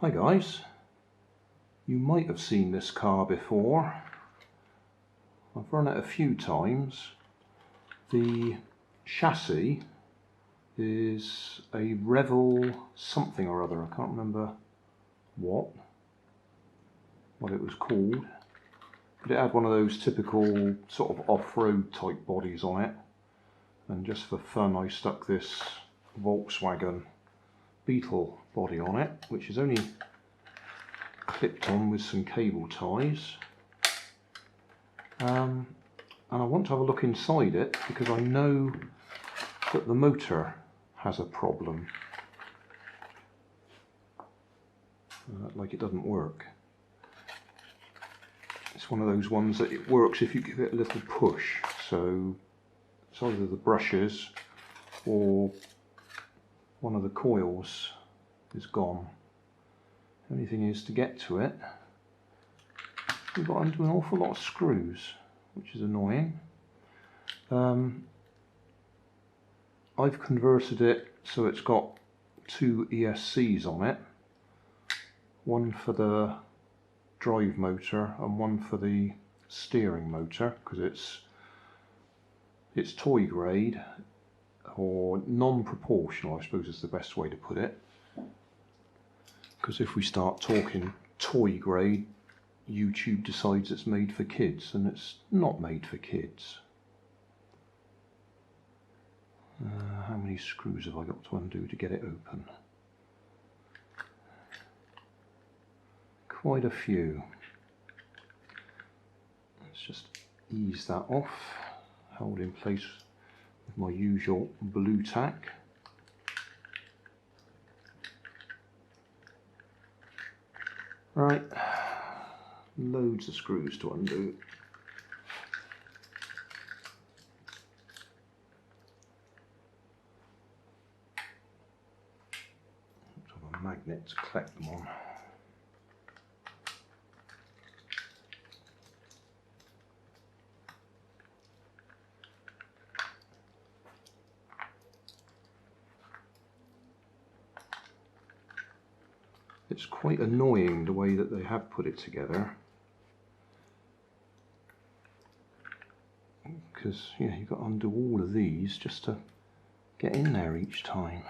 Hi guys, you might have seen this car before. I've run it a few times. The chassis is a Revell something or other, I can't remember what it was called, but it had one of those typical sort of off-road type bodies on it, and just for fun I stuck this Volkswagen Beetle body on it, which is only clipped on with some cable ties, and I want to have a look inside it because I know that the motor has a problem, like it doesn't work. It's one of those ones that it works if you give it a little push, so it's either the brushes or one of the coils is gone. The only thing is, to get to it, we've got to undo an awful lot of screws, which is annoying. I've converted it so it's got two ESCs on it, one for the drive motor and one for the steering motor, because it's toy grade, or non-proportional I suppose is the best way to put it, because if we start talking toy grade, YouTube decides it's made for kids, and it's not made for kids. How many screws have I got to undo to get it open? Quite a few. Let's just ease that off, hold in place with my usual blue tack. Right, loads of screws to undo. Have a magnet to collect them on. It's quite annoying the way that they have put it together, because you've got to undo all of these just to get in there each time,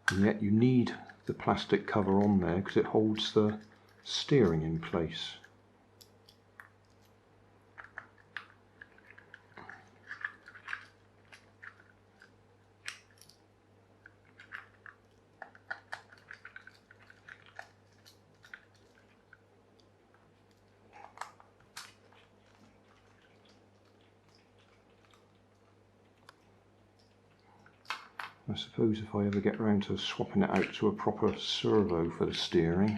and yet you need the plastic cover on there because it holds the steering in place. I suppose if I ever get round to swapping it out to a proper servo for the steering,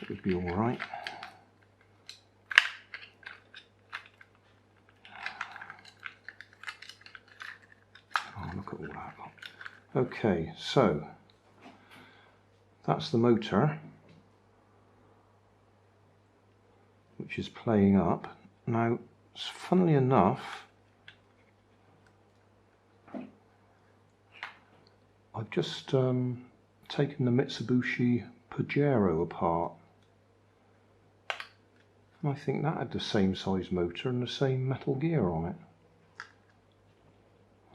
it would be alright. Oh, look at all that. Okay, so that's the motor, which is playing up. Now, funnily enough, I've just taken the Mitsubishi Pajero apart, and I think that had the same size motor and the same metal gear on it.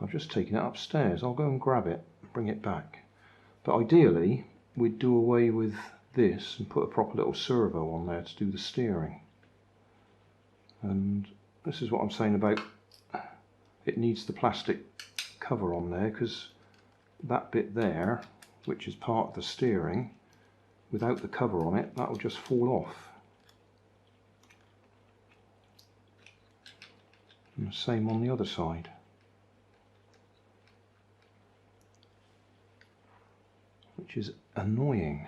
I've just taken it upstairs. I'll go and grab it and bring it back. But ideally we'd do away with this and put a proper little servo on there to do the steering. And this is what I'm saying about it needs the plastic cover on there, because that bit there, which is part of the steering, without the cover on it, that will just fall off. And the same on the other side. Which is annoying.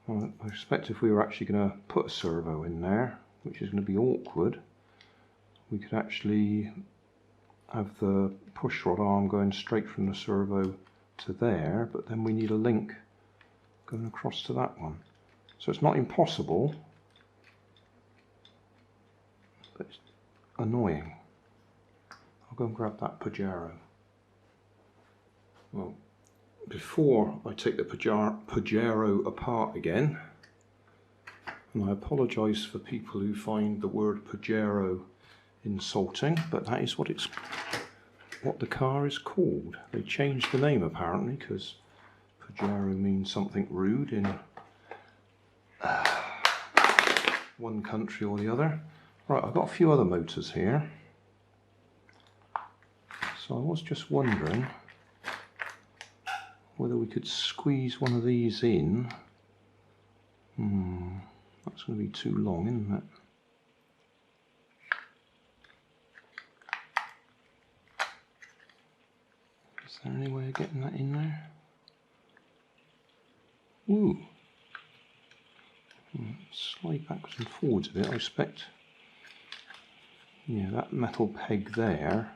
Well, I expect if we were actually going to put a servo in there, which is going to be awkward, we could actually have the push rod arm going straight from the servo to there, but then we need a link going across to that one. So it's not impossible, but it's annoying. I'll go and grab that Pajero. Well, before I take the Pajero apart again, and I apologise for people who find the word Pajero insulting, but that is what the car is called. They changed the name apparently because Pajero means something rude in one country or the other. Right, I've got a few other motors here. So I was just wondering whether we could squeeze one of these in. That's going to be too long, isn't it? Is there any way of getting that in there? Ooh. Slide backwards and forwards a bit, I expect. Yeah, that metal peg there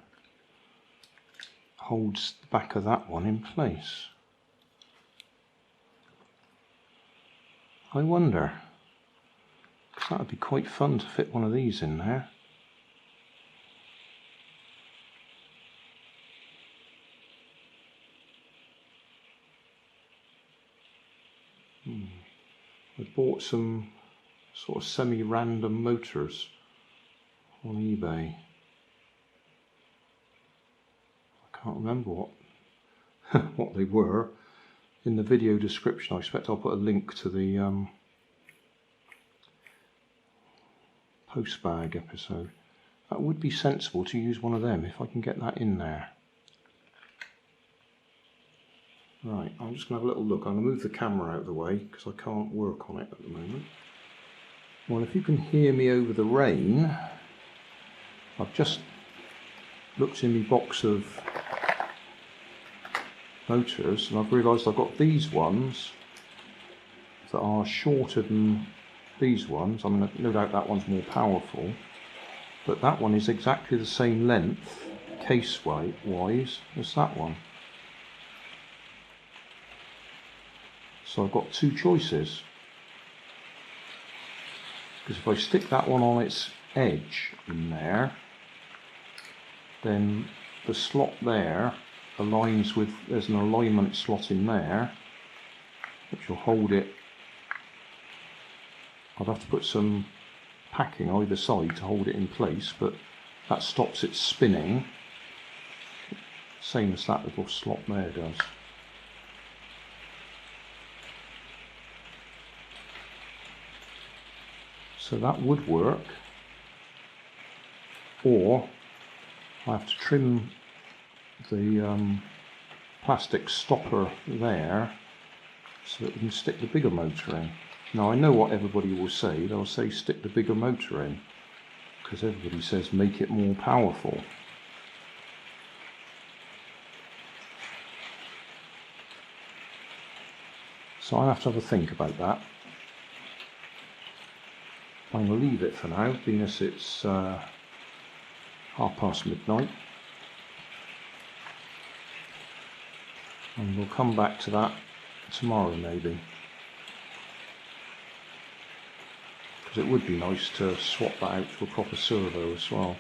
holds the back of that one in place. I wonder, because that would be quite fun to fit one of these in there. I bought some sort of semi-random motors on eBay. I can't remember what they were. In the video description I expect I'll put a link to the postbag episode. That would be sensible to use one of them if I can get that in there. Right, I'm just going to have a little look. I'm going to move the camera out of the way because I can't work on it at the moment. Well, if you can hear me over the rain, I've just looked in my box of motors and I've realised I've got these ones that are shorter than these ones. I mean, no doubt that one's more powerful, but that one is exactly the same length, case-wise, as that one. So I've got two choices. Because if I stick that one on its edge in there, then the slot there aligns with, there's an alignment slot in there, which will hold it. I'd have to put some packing either side to hold it in place, but that stops it spinning, same as that little slot there does. So that would work, or I have to trim the plastic stopper there so that we can stick the bigger motor in. Now I know what everybody will say. They'll say stick the bigger motor in because everybody says make it more powerful. So I have to have a think about that. I'm going to leave it for now, being as it's midnight. And we'll come back to that tomorrow maybe. Because it would be nice to swap that out for a proper servo as well.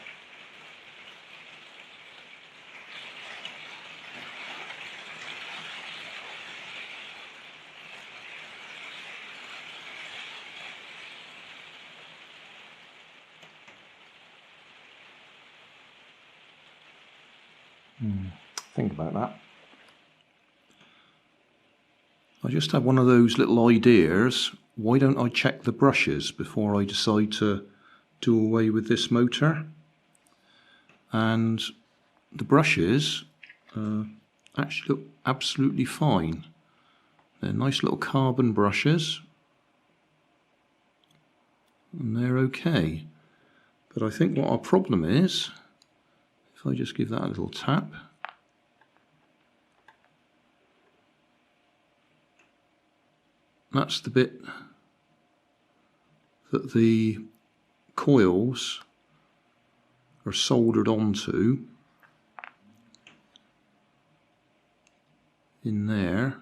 Think about that. I just had one of those little ideas. Why don't I check the brushes before I decide to do away with this motor? And the brushes actually look absolutely fine. They're nice little carbon brushes and they're okay. But I think what our problem is, if I just give that a little tap, that's the bit that the coils are soldered onto in there,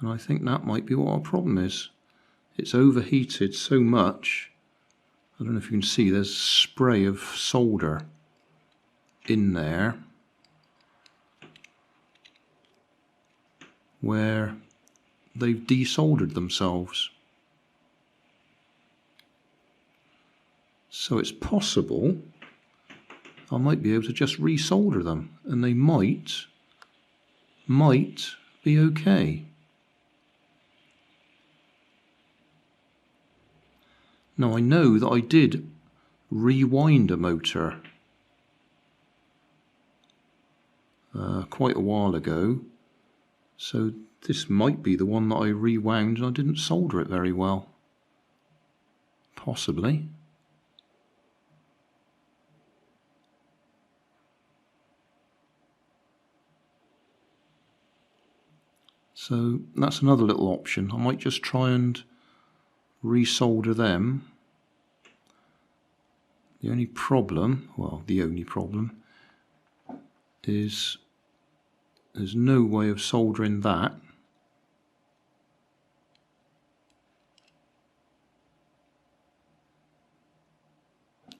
and I think that might be what our problem is. It's overheated so much, I don't know if you can see, there's spray of solder in there, where they've desoldered themselves. So it's possible I might be able to just resolder them, and they might be okay. Now I know that I did rewind a motor quite a while ago, so this might be the one that I rewound and I didn't solder it very well. Possibly. So that's another little option. I might just try and resolder them. The only problem is there's no way of soldering that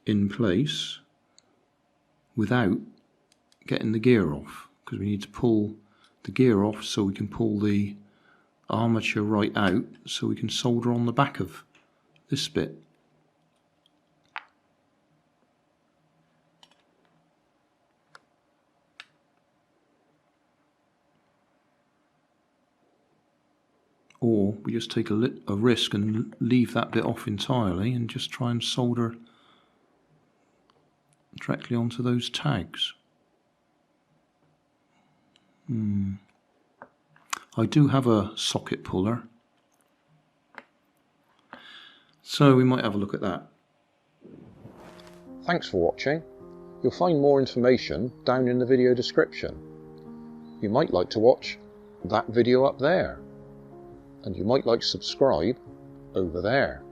in place without getting the gear off, because we need to pull the gear off so we can pull the armature right out so we can solder on the back of this bit. Or we just take a risk and leave that bit off entirely and just try and solder directly onto those tags. I do have a socket puller, so we might have a look at that. Thanks for watching. You'll find more information down in the video description. You might like to watch that video up there, and you might like to subscribe over there.